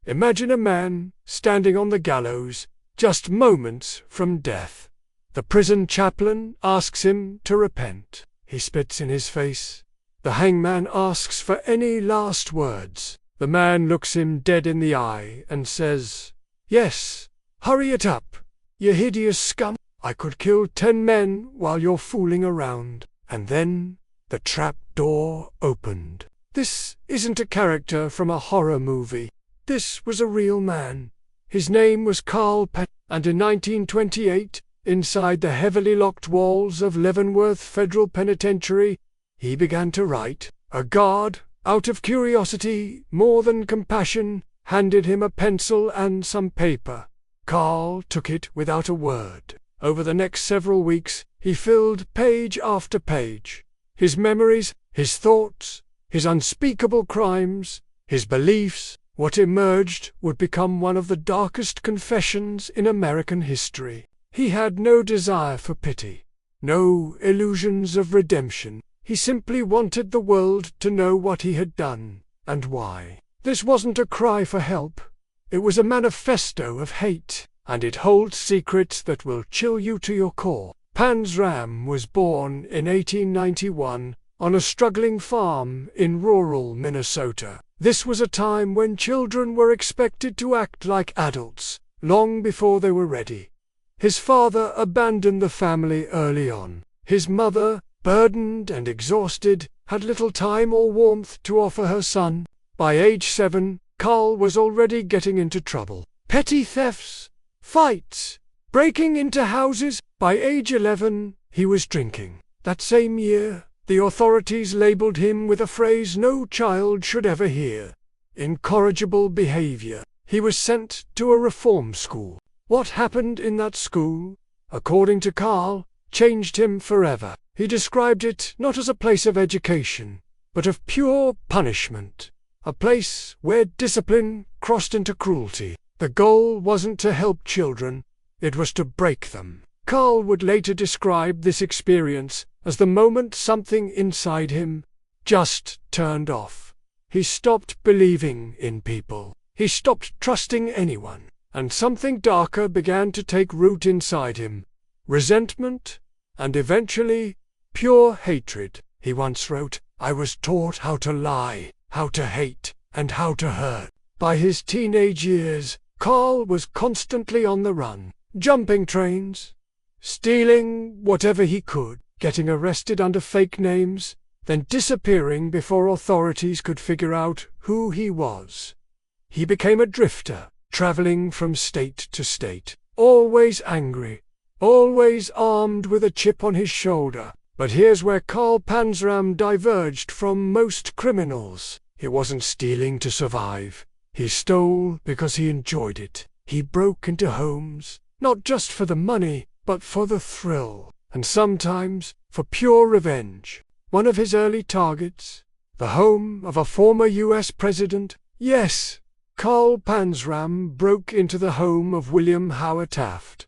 Imagine a man standing on the gallows, just moments from death. The prison chaplain asks him to repent. He spits in his face. The hangman asks for any last words. The man looks him dead in the eye and says, "Yes, hurry it up, you hideous scum. I could kill 10 men while you're fooling around." And then the trap door opened. This isn't a character from a horror movie. This was a real man. His name was Carl Pat, and in 1928, inside the heavily locked walls of Leavenworth Federal Penitentiary, he began to write. A guard, out of curiosity more than compassion, handed him a pencil and some paper. Carl took it without a word. Over the next several weeks, he filled page after page. His memories, his thoughts, his unspeakable crimes, his beliefs. What emerged would become one of the darkest confessions in American history. He had no desire for pity, no illusions of redemption. He simply wanted the world to know what he had done, and why. This wasn't a cry for help. It was a manifesto of hate, and it holds secrets that will chill you to your core. Panzram was born in 1891 on a struggling farm in rural Minnesota. This was a time when children were expected to act like adults, long before they were ready. His father abandoned the family early on. His mother, burdened and exhausted, had little time or warmth to offer her son. By age 7, Carl was already getting into trouble. Petty thefts, fights, breaking into houses. By age 11, he was drinking. That same year, the authorities labeled him with a phrase no child should ever hear: incorrigible behavior. He was sent to a reform school. What happened in that school, according to Carl, changed him forever. He described it not as a place of education, but of pure punishment, a place where discipline crossed into cruelty. The goal wasn't to help children, it was to break them. Carl would later describe this experience as the moment something inside him just turned off. He stopped believing in people. He stopped trusting anyone. And something darker began to take root inside him. Resentment, and eventually, pure hatred. He once wrote, "I was taught how to lie, how to hate, and how to hurt." By his teenage years, Carl was constantly on the run, jumping trains, stealing whatever he could, getting arrested under fake names, then disappearing before authorities could figure out who he was. He became a drifter, traveling from state to state, always angry, always armed with a chip on his shoulder. But here's where Carl Panzram diverged from most criminals. He wasn't stealing to survive. He stole because he enjoyed it. He broke into homes, not just for the money, but for the thrill, and sometimes for pure revenge. One of his early targets, the home of a former U.S. president. Yes, Carl Panzram broke into the home of William Howard Taft.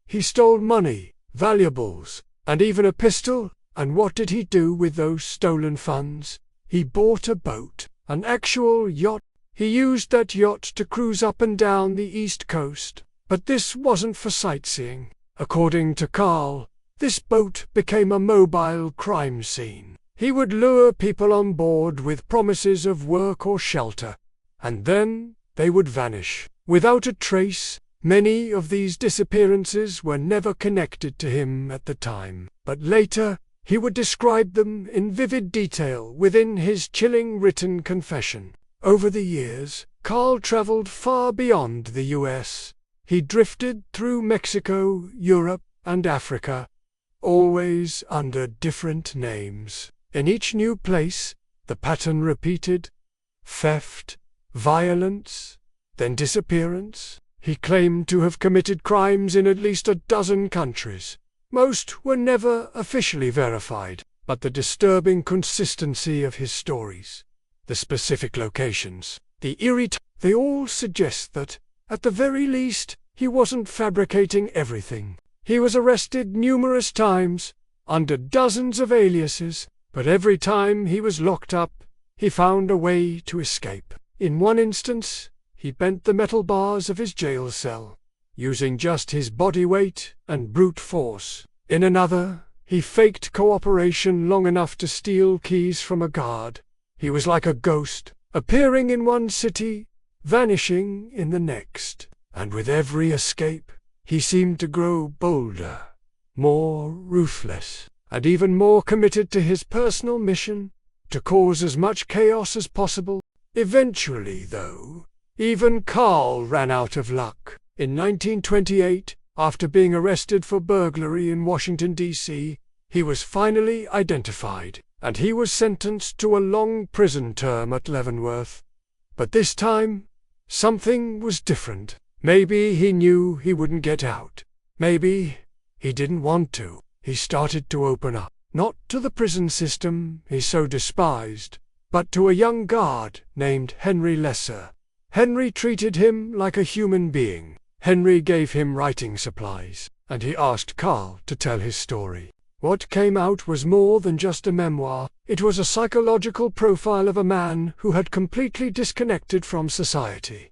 He stole money, valuables, and even a pistol. And what did he do with those stolen funds? He bought a boat, an actual yacht. He used that yacht to cruise up and down the East Coast. But this wasn't for sightseeing. According to Carl, this boat became a mobile crime scene. He would lure people on board with promises of work or shelter, and then they would vanish without a trace. Many of these disappearances were never connected to him at the time, but later he would describe them in vivid detail within his chilling written confession. Over the years, Carl traveled far beyond the U.S. He drifted through Mexico, Europe, and Africa, always under different names. In each new place, the pattern repeated: theft, violence, then disappearance. He claimed to have committed crimes in at least a dozen countries. Most were never officially verified, but the disturbing consistency of his stories, the specific locations, the eerie they all suggest that, at the very least, he wasn't fabricating everything. He was arrested numerous times, under dozens of aliases, but every time he was locked up, he found a way to escape. In one instance, he bent the metal bars of his jail cell, using just his body weight and brute force. In another, he faked cooperation long enough to steal keys from a guard. He was like a ghost, appearing in one city, vanishing in the next. And with every escape, he seemed to grow bolder, more ruthless, and even more committed to his personal mission, to cause as much chaos as possible. Eventually, though, even Carl ran out of luck. In 1928, after being arrested for burglary in Washington, D.C., he was finally identified, and he was sentenced to a long prison term at Leavenworth. But this time, something was different. Maybe he knew he wouldn't get out. Maybe he didn't want to. He started to open up, not to the prison system he so despised, but to a young guard named Henry Lesser. Henry treated him like a human being. Henry gave him writing supplies, and he asked Carl to tell his story. What came out was more than just a memoir. It was a psychological profile of a man who had completely disconnected from society.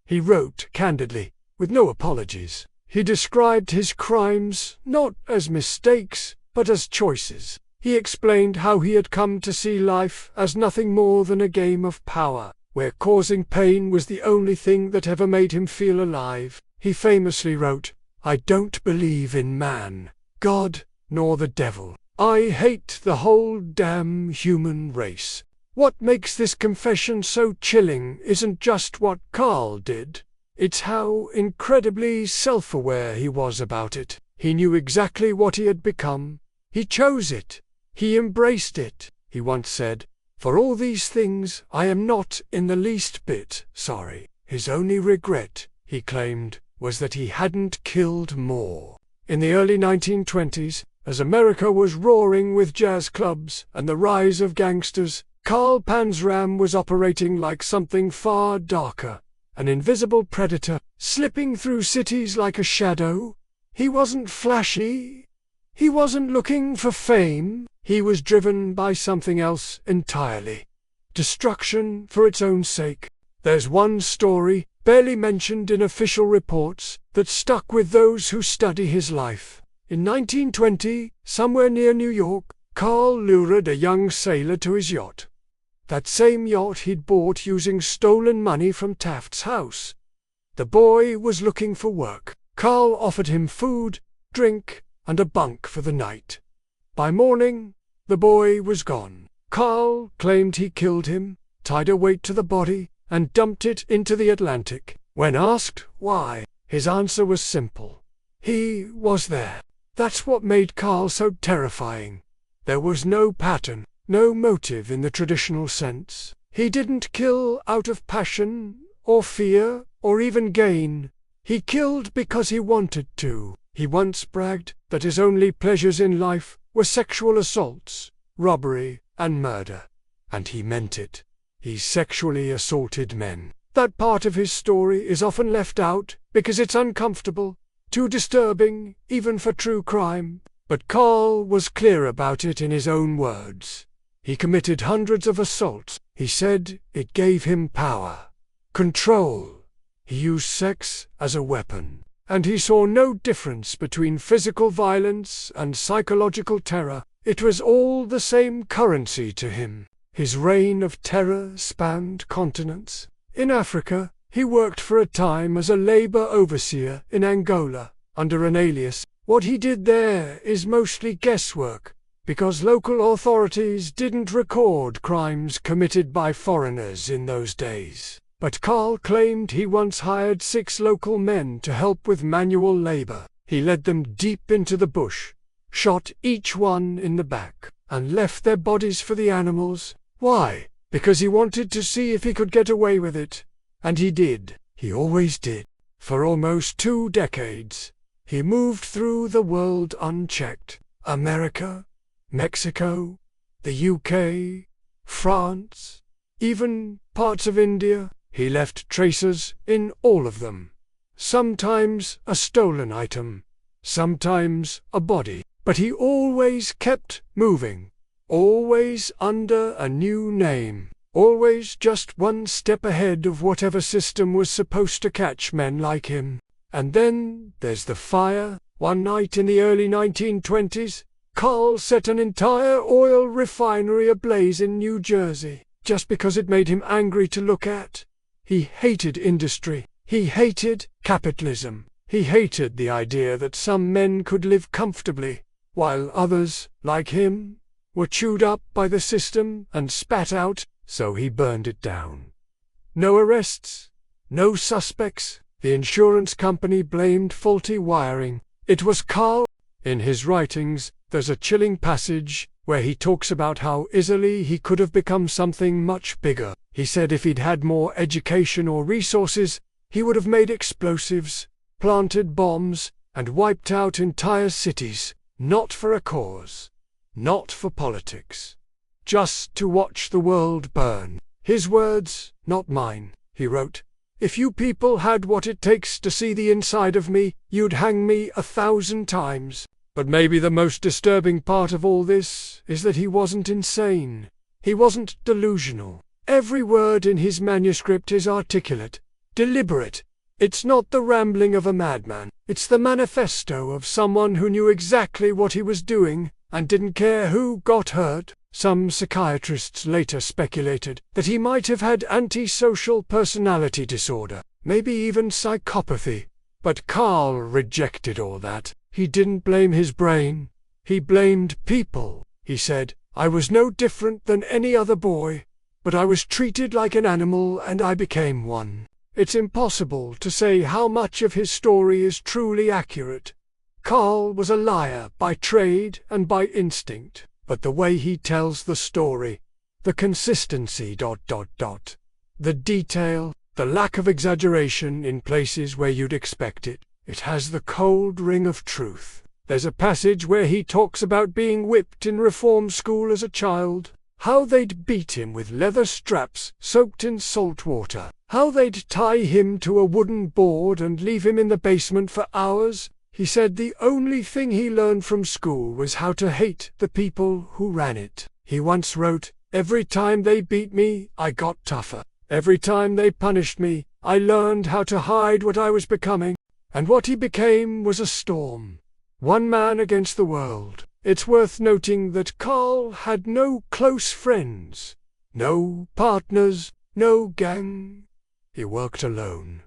He wrote candidly, with no apologies. He described his crimes not as mistakes, but as choices. He explained how he had come to see life as nothing more than a game of power, where causing pain was the only thing that ever made him feel alive. He famously wrote, "I don't believe in man, God, nor the devil. I hate the whole damn human race." What makes this confession so chilling isn't just what Carl did. It's how incredibly self-aware he was about it. He knew exactly what he had become. He chose it. He embraced it. He once said, "For all these things, I am not in the least bit sorry." His only regret, he claimed, was that he hadn't killed more. In the early 1920s, as America was roaring with jazz clubs and the rise of gangsters, Carl Panzram was operating like something far darker, an invisible predator, slipping through cities like a shadow. He wasn't flashy. He wasn't looking for fame. He was driven by something else entirely. Destruction for its own sake. There's one story, barely mentioned in official reports, that stuck with those who study his life. In 1920, somewhere near New York, Carl lured a young sailor to his yacht. That same yacht he'd bought using stolen money from Taft's house. The boy was looking for work. Carl offered him food, drink, and a bunk for the night. By morning, the boy was gone. Carl claimed he killed him, tied a weight to the body, and dumped it into the Atlantic. When asked why, his answer was simple. He was there. That's what made Carl so terrifying. There was no pattern, no motive in the traditional sense. He didn't kill out of passion, or fear, or even gain. He killed because he wanted to. He once bragged that his only pleasures in life were sexual assaults, robbery, and murder. And he meant it. He sexually assaulted men. That part of his story is often left out because it's uncomfortable, too disturbing, even for true crime. But Carl was clear about it in his own words. He committed hundreds of assaults. He said it gave him power, control. He used sex as a weapon, and he saw no difference between physical violence and psychological terror. It was all the same currency to him. His reign of terror spanned continents. In Africa, he worked for a time as a labor overseer in Angola, under an alias. What he did there is mostly guesswork, because local authorities didn't record crimes committed by foreigners in those days. But Carl claimed he once hired 6 local men to help with manual labor. He led them deep into the bush, shot each one in the back, and left their bodies for the animals. Why? Because he wanted to see if he could get away with it. And he did. He always did. For almost 2 decades, he moved through the world unchecked. America, Mexico, the UK, France, even parts of India. He left traces in all of them. Sometimes a stolen item, sometimes a body. But he always kept moving, always under a new name. always just one step ahead of whatever system was supposed to catch men like him. And then there's the fire. One night in the early 1920s, Carl set an entire oil refinery ablaze in New Jersey, just because it made him angry to look at. He hated industry. He hated capitalism. He hated the idea that some men could live comfortably, while others, like him, were chewed up by the system and spat out, so he burned it down. No arrests, no suspects. The insurance company blamed faulty wiring. It was Carl. In his writings, there's a chilling passage where he talks about how easily he could have become something much bigger. He said if he'd had more education or resources, he would have made explosives, planted bombs, and wiped out entire cities, not for a cause, not for politics, just to watch the world burn. His words, not mine. He wrote, "If you people had what it takes to see the inside of me, you'd hang me 1,000 times." But maybe the most disturbing part of all this is that he wasn't insane. He wasn't delusional. Every word in his manuscript is articulate, deliberate. It's not the rambling of a madman. It's the manifesto of someone who knew exactly what he was doing and didn't care who got hurt. Some psychiatrists later speculated that he might have had antisocial personality disorder, maybe even psychopathy. But Carl rejected all that. He didn't blame his brain. He blamed people. He said, "I was no different than any other boy, but I was treated like an animal and I became one." It's impossible to say how much of his story is truly accurate. Carl was a liar by trade and by instinct, but the way he tells the story, the consistency, the detail, the lack of exaggeration in places where you'd expect it, it has the cold ring of truth. There's a passage where he talks about being whipped in reform school as a child, how they'd beat him with leather straps soaked in salt water, how they'd tie him to a wooden board and leave him in the basement for hours. He said the only thing he learned from school was how to hate the people who ran it. He once wrote, "Every time they beat me, I got tougher. Every time they punished me, I learned how to hide what I was becoming." And what he became was a storm. One man against the world. It's worth noting that Carl had no close friends, no partners, no gang. He worked alone.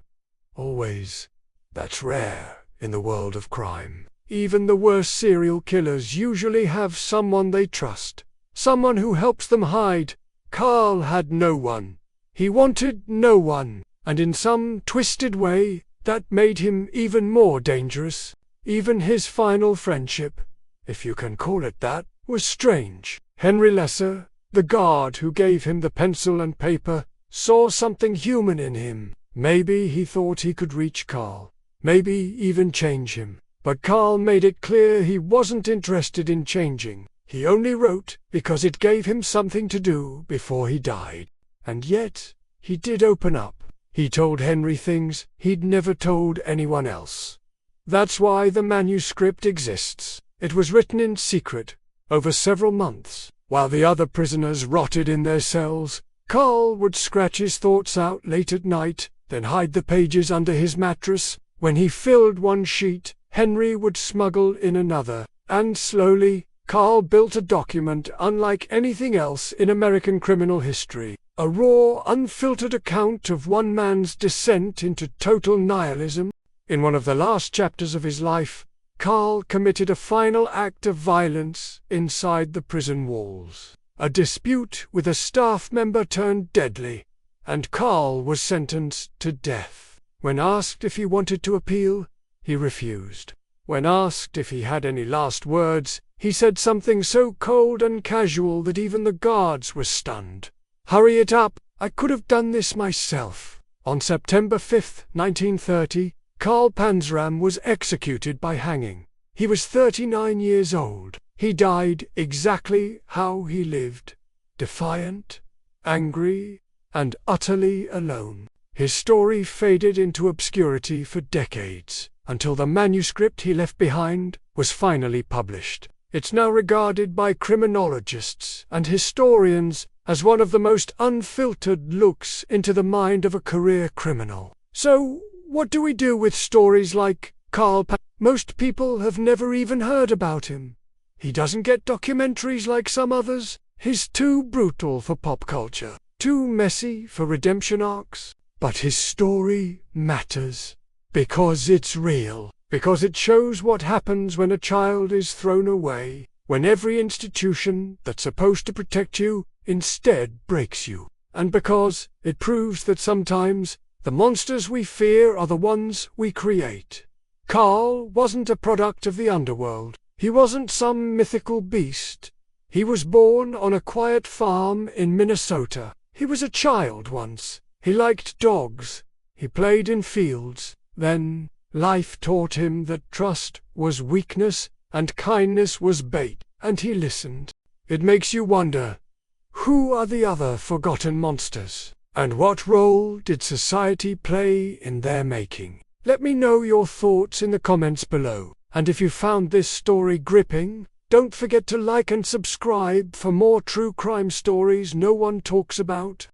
Always. That's rare in the world of crime. Even the worst serial killers usually have someone they trust, someone who helps them hide. Carl had no one. He wanted no one, and in some twisted way, that made him even more dangerous. Even his final friendship, if you can call it that, was strange. Henry Lesser, the guard who gave him the pencil and paper, saw something human in him. Maybe he thought he could reach Carl, maybe even change him. But Carl made it clear he wasn't interested in changing. He only wrote because it gave him something to do before he died. And yet, he did open up. He told Henry things he'd never told anyone else. That's why the manuscript exists. It was written in secret, over several months. While the other prisoners rotted in their cells, Carl would scratch his thoughts out late at night, then hide the pages under his mattress. When he filled one sheet, Henry would smuggle in another, and slowly, Carl built a document unlike anything else in American criminal history. A raw, unfiltered account of one man's descent into total nihilism. In one of the last chapters of his life, Carl committed a final act of violence inside the prison walls. A dispute with a staff member turned deadly, and Carl was sentenced to death. When asked if he wanted to appeal, he refused. When asked if he had any last words, he said something so cold and casual that even the guards were stunned. "Hurry it up, I could have done this myself." On September 5, 1930, Carl Panzram was executed by hanging. He was 39 years old. He died exactly how he lived, defiant, angry, and utterly alone. His story faded into obscurity for decades, until the manuscript he left behind was finally published. It's now regarded by criminologists and historians as one of the most unfiltered looks into the mind of a career criminal. So, what do we do with stories like Carl Panzram? Most people have never even heard about him. He doesn't get documentaries like some others. He's too brutal for pop culture, too messy for redemption arcs. But his story matters because it's real, because it shows what happens when a child is thrown away, when every institution that's supposed to protect you instead breaks you, and because it proves that sometimes the monsters we fear are the ones we create. Carl wasn't a product of the underworld. He wasn't some mythical beast. He was born on a quiet farm in Minnesota. He was a child once. He liked dogs. He played in fields. Then life taught him that trust was weakness and kindness was bait, and he listened. It makes you wonder, who are the other forgotten monsters? And what role did society play in their making? Let me know your thoughts in the comments below. And if you found this story gripping, don't forget to like and subscribe for more true crime stories no one talks about.